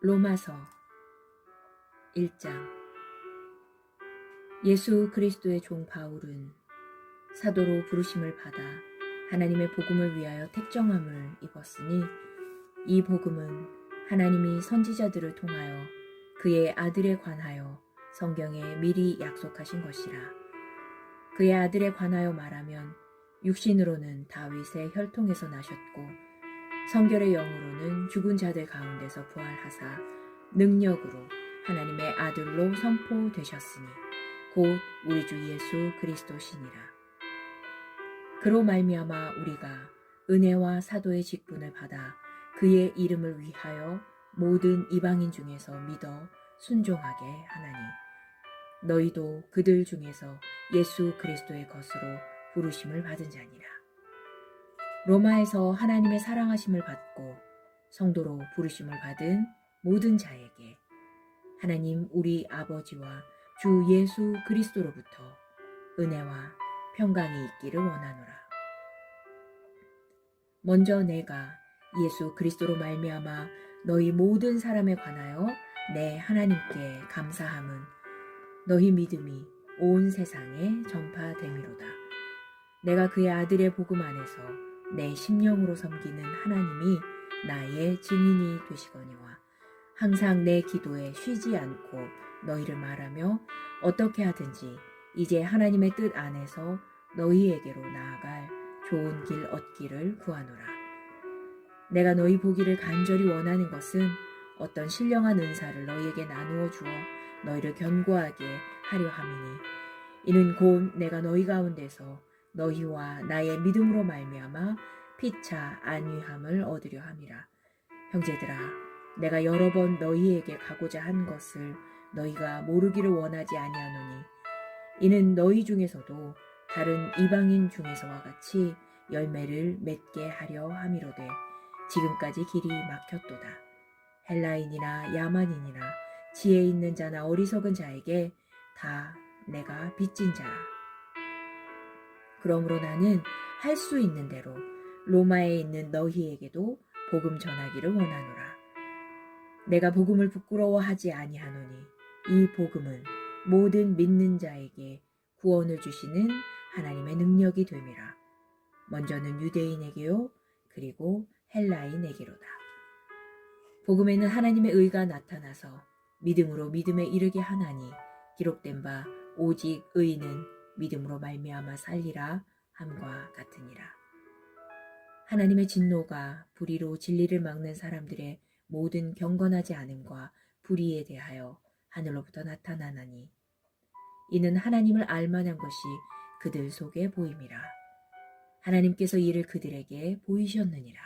로마서 1장. 예수 그리스도의 종 바울은 사도로 부르심을 받아 하나님의 복음을 위하여 택정함을 입었으니, 이 복음은 하나님이 선지자들을 통하여 그의 아들에 관하여 성경에 미리 약속하신 것이라. 그의 아들에 관하여 말하면 육신으로는 다윗의 혈통에서 나셨고 성결의 영으로는 죽은 자들 가운데서 부활하사 능력으로 하나님의 아들로 선포되셨으니 곧 우리 주 예수 그리스도시니라. 그로 말미암아 우리가 은혜와 사도의 직분을 받아 그의 이름을 위하여 모든 이방인 중에서 믿어 순종하게 하나니, 너희도 그들 중에서 예수 그리스도의 것으로 부르심을 받은 자니라. 로마에서 하나님의 사랑하심을 받고 성도로 부르심을 받은 모든 자에게 하나님 우리 아버지와 주 예수 그리스도로부터 은혜와 평강이 있기를 원하노라. 먼저 내가 예수 그리스도로 말미암아 너희 모든 사람에 관하여 내 하나님께 감사함은 너희 믿음이 온 세상에 전파됨이로다. 내가 그의 아들의 복음 안에서 내 심령으로 섬기는 하나님이 나의 증인이 되시거니와, 항상 내 기도에 쉬지 않고 너희를 말하며 어떻게 하든지 이제 하나님의 뜻 안에서 너희에게로 나아갈 좋은 길 얻기를 구하노라. 내가 너희 보기를 간절히 원하는 것은 어떤 신령한 은사를 너희에게 나누어 주어 너희를 견고하게 하려 함이니, 이는 곧 내가 너희 가운데서 너희와 나의 믿음으로 말미암아 피차 안위함을 얻으려 함이라. 형제들아, 내가 여러 번 너희에게 가고자 한 것을 너희가 모르기를 원하지 아니하노니, 이는 너희 중에서도 다른 이방인 중에서와 같이 열매를 맺게 하려 함이로되 지금까지 길이 막혔도다. 헬라인이나 야만인이나 지혜 있는 자나 어리석은 자에게 다 내가 빚진 자라. 그러므로 나는 할 수 있는 대로 로마에 있는 너희에게도 복음 전하기를 원하노라. 내가 복음을 부끄러워하지 아니하노니 이 복음은 모든 믿는 자에게 구원을 주시는 하나님의 능력이 됨이라. 먼저는 유대인에게요, 그리고 헬라인에게로다. 복음에는 하나님의 의가 나타나서 믿음으로 믿음에 이르게 하나니, 기록된 바 오직 의인은 믿음으로 말미암아 살리라 함과 같으니라. 하나님의 진노가 불의로 진리를 막는 사람들의 모든 경건하지 않음과 불의에 대하여 하늘로부터 나타나나니, 이는 하나님을 알만한 것이 그들 속에 보임이라. 하나님께서 이를 그들에게 보이셨느니라.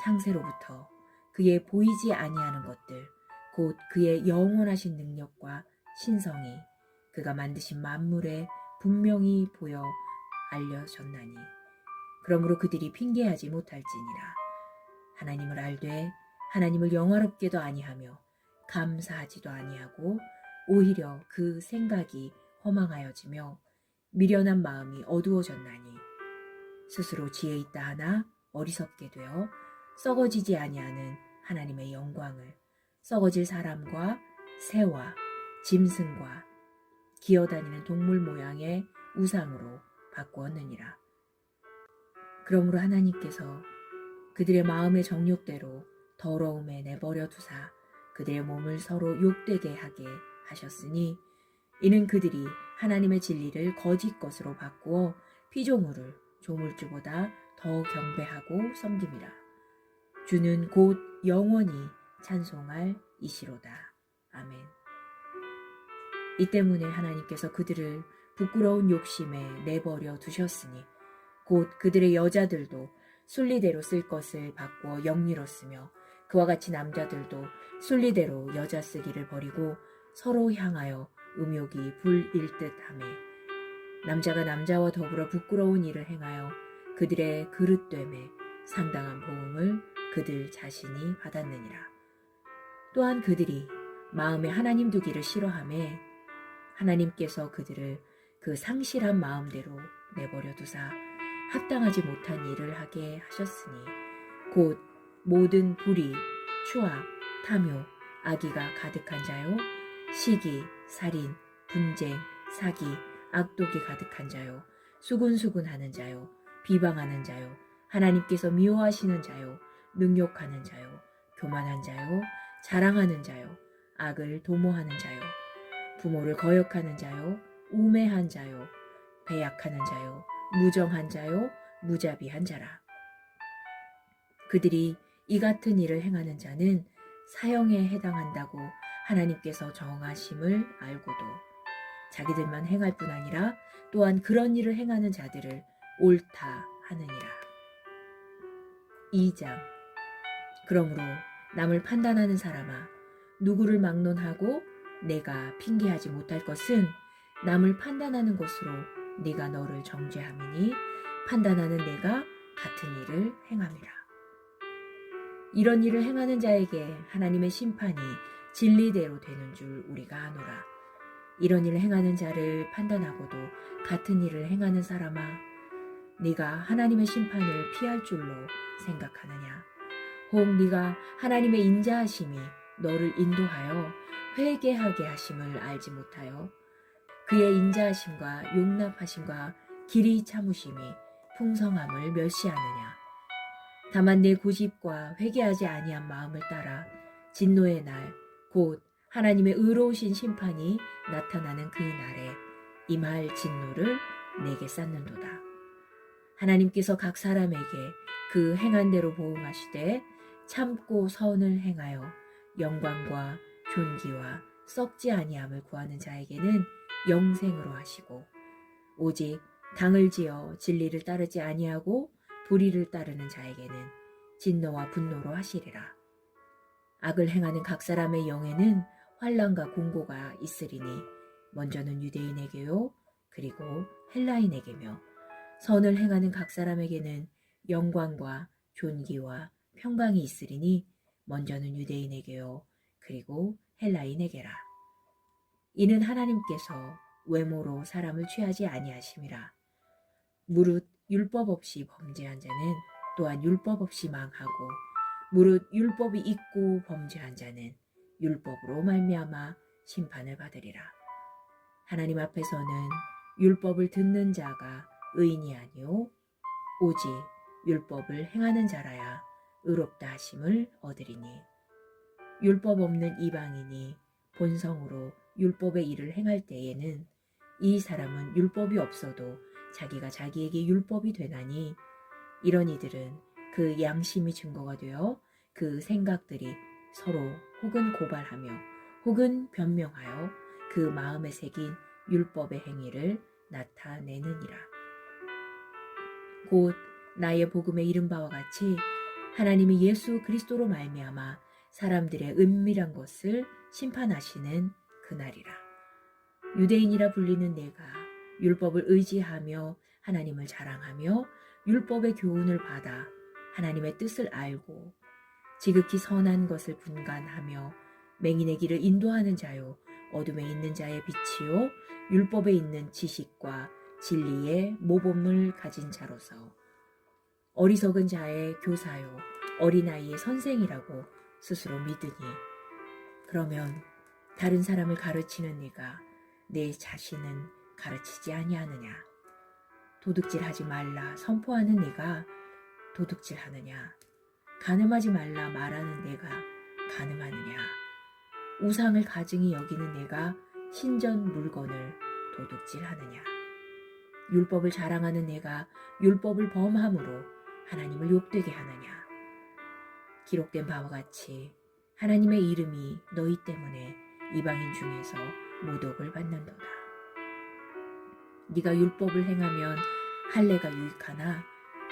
창세로부터 그의 보이지 아니하는 것들, 곧 그의 영원하신 능력과 신성이 그가 만드신 만물에 분명히 보여 알려졌나니, 그러므로 그들이 핑계하지 못할지니라. 하나님을 알되 하나님을 영화롭게도 아니하며 감사하지도 아니하고 오히려 그 생각이 허망하여지며 미련한 마음이 어두워졌나니, 스스로 지혜 있다 하나 어리석게 되어 썩어지지 아니하는 하나님의 영광을 썩어질 사람과 새와 짐승과 기어다니는 동물 모양의 우상으로 바꾸었느니라. 그러므로 하나님께서 그들의 마음의 정욕대로 더러움에 내버려 두사 그들의 몸을 서로 욕되게 하게 하셨으니, 이는 그들이 하나님의 진리를 거짓 것으로 바꾸어 피조물을 조물주보다 더 경배하고 섬김이라. 주는 곧 영원히 찬송할 이시로다. 아멘. 이 때문에 하나님께서 그들을 부끄러운 욕심에 내버려 두셨으니, 곧 그들의 여자들도 순리대로 쓸 것을 바꾸어 영리로 쓰며, 그와 같이 남자들도 순리대로 여자 쓰기를 버리고 서로 향하여 음욕이 불일 듯하며, 남자가 남자와 더불어 부끄러운 일을 행하여 그들의 그릇됨에 상당한 보응을 그들 자신이 받았느니라. 또한 그들이 마음에 하나님 두기를 싫어하매 하나님께서 그들을 그 상실한 마음대로 내버려 두사 합당하지 못한 일을 하게 하셨으니, 곧 모든 불의, 추악, 탐욕, 악의가 가득한 자요. 시기, 살인, 분쟁, 사기, 악독이 가득한 자요. 수군수군하는 자요. 비방하는 자요. 하나님께서 미워하시는 자요. 능욕하는 자요. 교만한 자요. 자랑하는 자요. 악을 도모하는 자요. 부모를 거역하는 자요. 우매한 자요. 배약하는 자요. 무정한 자요. 무자비한 자라. 그들이 이 같은 일을 행하는 자는 사형에 해당한다고 하나님께서 정하심을 알고도 자기들만 행할 뿐 아니라 또한 그런 일을 행하는 자들을 옳다 하느니라. 2장. 그러므로 남을 판단하는 사람아, 누구를 막론하고 내가 핑계하지 못할 것은 남을 판단하는 것으로 네가 너를 정죄함이니 판단하는 내가 같은 일을 행함이라. 이런 일을 행하는 자에게 하나님의 심판이 진리대로 되는 줄 우리가 아노라. 이런 일을 행하는 자를 판단하고도 같은 일을 행하는 사람아, 네가 하나님의 심판을 피할 줄로 생각하느냐? 혹 네가 하나님의 인자하심이 너를 인도하여 회개하게 하심을 알지 못하여 그의 인자하심과 용납하심과 길이 참으심이 풍성함을 멸시하느냐? 다만 내 고집과 회개하지 아니한 마음을 따라 진노의 날, 곧 하나님의 의로우신 심판이 나타나는 그 날에 임할 진노를 내게 쌓는도다. 하나님께서 각 사람에게 그 행한 대로 보응하시되 참고 선을 행하여 영광과 존귀와 썩지 아니함을 구하는 자에게는 영생으로 하시고, 오직 당을 지어 진리를 따르지 아니하고 불의를 따르는 자에게는 진노와 분노로 하시리라. 악을 행하는 각 사람의 영에는 환난과 공고가 있으리니 먼저는 유대인에게요, 그리고 헬라인에게며, 선을 행하는 각 사람에게는 영광과 존귀와 평강이 있으리니 먼저는 유대인에게요, 그리고 헬라인에게라. 이는 하나님께서 외모로 사람을 취하지 아니하심이라. 무릇 율법 없이 범죄한 자는 또한 율법 없이 망하고, 무릇 율법이 있고 범죄한 자는 율법으로 말미암아 심판을 받으리라. 하나님 앞에서는 율법을 듣는 자가 의인이 아니요 오직 율법을 행하는 자라야 의롭다 하심을 얻으리니, 율법 없는 이방인이 본성으로 율법의 일을 행할 때에는 이 사람은 율법이 없어도 자기가 자기에게 율법이 되나니, 이런 이들은 그 양심이 증거가 되어 그 생각들이 서로 혹은 고발하며 혹은 변명하여 그 마음에 새긴 율법의 행위를 나타내느니라. 곧 나의 복음에 이른 바와 같이 하나님이 예수 그리스도로 말미암아 사람들의 은밀한 것을 심판하시는 그날이라. 유대인이라 불리는 내가 율법을 의지하며 하나님을 자랑하며 율법의 교훈을 받아 하나님의 뜻을 알고 지극히 선한 것을 분간하며 맹인의 길을 인도하는 자요, 어둠에 있는 자의 빛이요, 율법에 있는 지식과 진리의 모범을 가진 자로서 어리석은 자의 교사요, 어린아이의 선생이라고 스스로 믿으니, 그러면 다른 사람을 가르치는 네가 내 자신은 가르치지 아니하느냐? 도둑질하지 말라 선포하는 네가 도둑질하느냐? 간음하지 말라 말하는 네가 간음하느냐? 우상을 가증히 여기는 네가 신전 물건을 도둑질하느냐? 율법을 자랑하는 네가 율법을 범함으로 하나님을 욕되게 하느냐? 기록된 바와 같이 하나님의 이름이 너희 때문에 이방인 중에서 모독을 받는도다. 네가 율법을 행하면 할례가 유익하나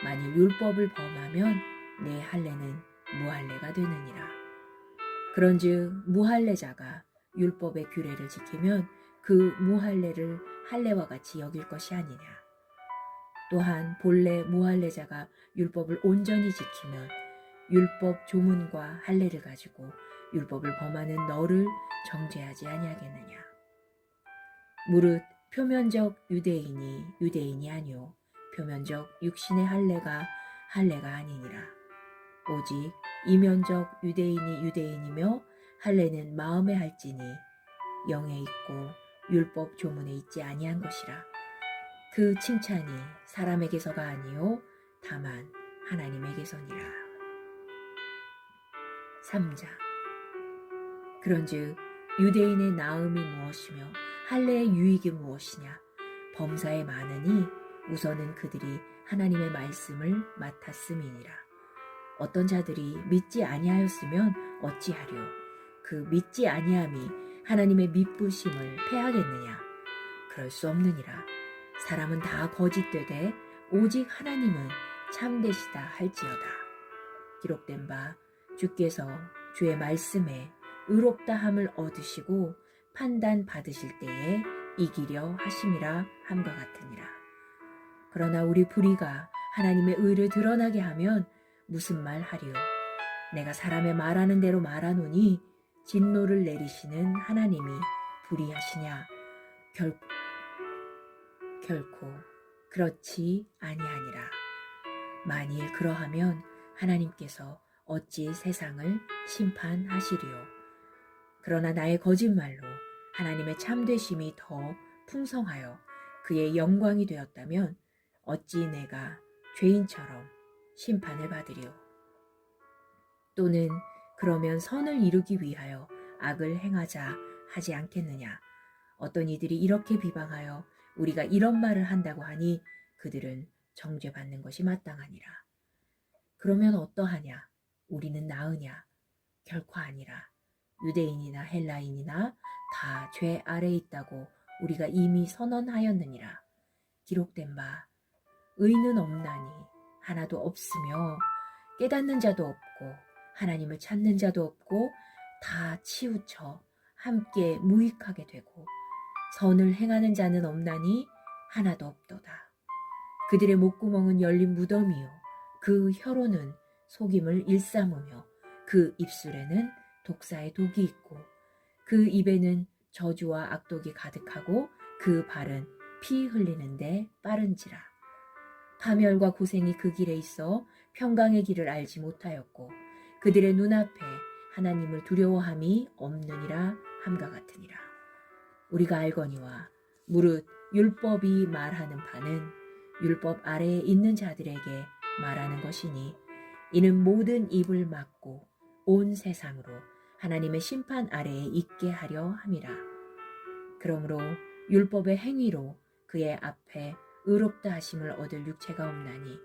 만일 율법을 범하면 내 할례는 무할례가 되느니라. 그런즉 무할례자가 율법의 규례를 지키면 그 무할례를 할례와 같이 여길 것이 아니냐. 또한 본래 무할례자가 율법을 온전히 지키면 율법 조문과 할례를 가지고 율법을 범하는 너를 정죄하지 아니하겠느냐. 무릇 표면적 유대인이 유대인이 아니요 표면적 육신의 할례가 할례가 아니니라. 오직 이면적 유대인이 유대인이며 할례는 마음에 할지니 영에 있고 율법 조문에 있지 아니한 것이라. 그 칭찬이 사람에게서가 아니요 다만 하나님에게서니라. 3장. 그런즉 유대인의 나음이 무엇이며 할례의 유익이 무엇이냐. 범사에 많으니 우선은 그들이 하나님의 말씀을 맡았음이니라. 어떤 자들이 믿지 아니하였으면 어찌하려. 그 믿지 아니함이 하나님의 미쁘심을 패하겠느냐. 그럴 수 없느니라. 사람은 다 거짓되되 오직 하나님은 참되시다 할지어다. 기록된 바 주께서 주의 말씀에 의롭다함을 얻으시고 판단 받으실 때에 이기려 하심이라 함과 같으니라. 그러나 우리 불의가 하나님의 의를 드러나게 하면 무슨 말 하리요. 내가 사람의 말하는 대로 말하노니 진노를 내리시는 하나님이 불의하시냐. 결코 그렇지 아니하니라. 만일 그러하면 하나님께서 어찌 세상을 심판하시리요. 그러나 나의 거짓말로 하나님의 참되심이 더 풍성하여 그의 영광이 되었다면 어찌 내가 죄인처럼 심판을 받으리요. 또는 그러면 선을 이루기 위하여 악을 행하자 하지 않겠느냐. 어떤 이들이 이렇게 비방하여 우리가 이런 말을 한다고 하니 그들은 정죄받는 것이 마땅하니라. 그러면 어떠하냐? 우리는 나으냐? 결코 아니라. 유대인이나 헬라인이나 다 죄 아래에 있다고 우리가 이미 선언하였느니라. 기록된 바 의는 없나니 하나도 없으며 깨닫는 자도 없고 하나님을 찾는 자도 없고 다 치우쳐 함께 무익하게 되고 선을 행하는 자는 없나니 하나도 없도다. 그들의 목구멍은 열린 무덤이요 그 혀로는 속임을 일삼으며 그 입술에는 독사의 독이 있고 그 입에는 저주와 악독이 가득하고 그 발은 피 흘리는데 빠른지라. 파멸과 고생이 그 길에 있어 평강의 길을 알지 못하였고 그들의 눈앞에 하나님을 두려워함이 없느니라 함과 같으니라. 우리가 알거니와 무릇 율법이 말하는 바는 율법 아래에 있는 자들에게 말하는 것이니 이는 모든 입을 막고 온 세상으로 하나님의 심판 아래에 있게 하려 함이라. 그러므로 율법의 행위로 그의 앞에 의롭다 하심을 얻을 육체가 없나니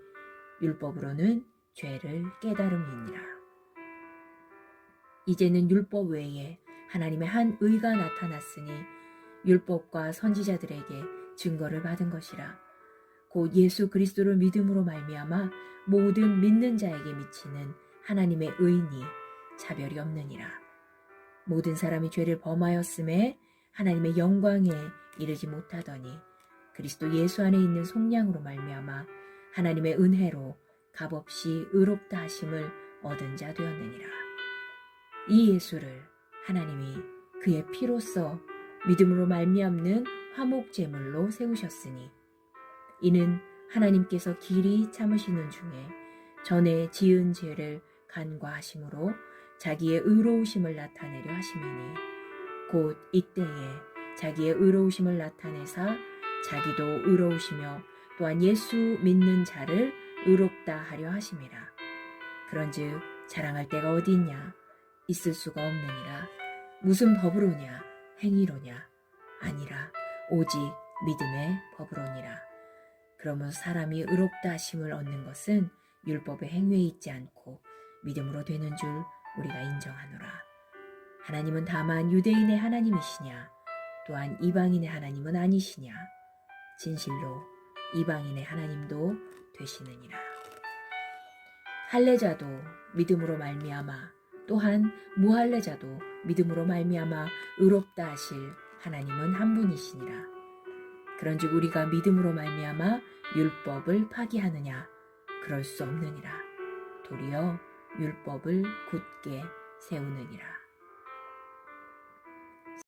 율법으로는 죄를 깨달음이니라. 이제는 율법 외에 하나님의 한 의가 나타났으니 율법과 선지자들에게 증거를 받은 것이라. 곧 예수 그리스도를 믿음으로 말미암아 모든 믿는 자에게 미치는 하나님의 의니 차별이 없느니라. 모든 사람이 죄를 범하였음에 하나님의 영광에 이르지 못하더니 그리스도 예수 안에 있는 속량으로 말미암아 하나님의 은혜로 값없이 의롭다 하심을 얻은 자 되었느니라. 이 예수를 하나님이 그의 피로써 믿음으로 말미암는 화목 제물로 세우셨으니 이는 하나님께서 길이 참으시는 중에 전에 지은 죄를 간과하심으로 자기의 의로우심을 나타내려 하심이니 곧 이때에 자기의 의로우심을 나타내사 자기도 의로우시며 또한 예수 믿는 자를 의롭다 하려 하심이라. 그런즉 자랑할 데가 어디 있냐? 있을 수가 없느니라. 무슨 법으로냐? 행위로냐? 아니라 오직 믿음의 법으로니라. 그러므로 사람이 의롭다 하심을 얻는 것은 율법의 행위에 있지 않고 믿음으로 되는 줄 우리가 인정하노라. 하나님은 다만 유대인의 하나님이시냐? 또한 이방인의 하나님은 아니시냐? 진실로 이방인의 하나님도 되시느니라. 할례자도 믿음으로 말미암아 또한 무할례자도 믿음으로 말미암아 의롭다 하실 하나님은 한 분이시니라. 그런즉 우리가 믿음으로 말미암아 율법을 파기하느냐? 그럴 수 없느니라. 도리어 율법을 굳게 세우느니라.